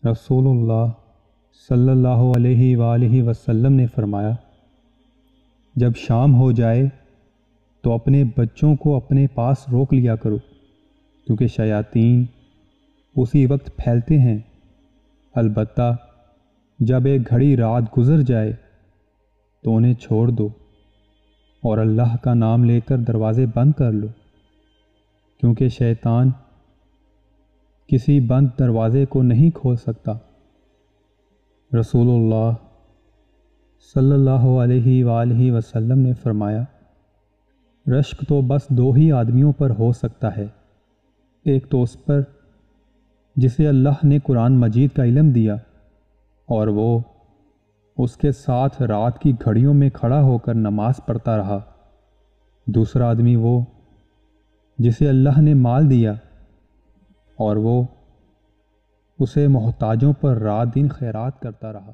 رسول اللہ صلی اللہ علیہ وآلہ وسلم نے فرمایا، جب شام ہو جائے تو اپنے بچوں کو اپنے پاس روک لیا کرو، کیونکہ شیاطین اسی وقت پھیلتے ہیں۔ البتہ جب ایک گھڑی رات گزر جائے تو انہیں چھوڑ دو اور اللہ کا نام لے کر دروازے بند کر لو، کیونکہ شیطان کسی بند دروازے کو نہیں کھول سکتا۔ رسول اللہ صلی اللہ علیہ وآلہ وسلم نے فرمایا، رشک تو بس دو ہی آدمیوں پر ہو سکتا ہے، ایک تو اس پر جسے اللہ نے قرآن مجید کا علم دیا اور وہ اس کے ساتھ رات کی گھڑیوں میں کھڑا ہو کر نماز پڑھتا رہا، دوسرا آدمی وہ جسے اللہ نے مال دیا اور وہ اسے محتاجوں پر رات دن خیرات کرتا رہا۔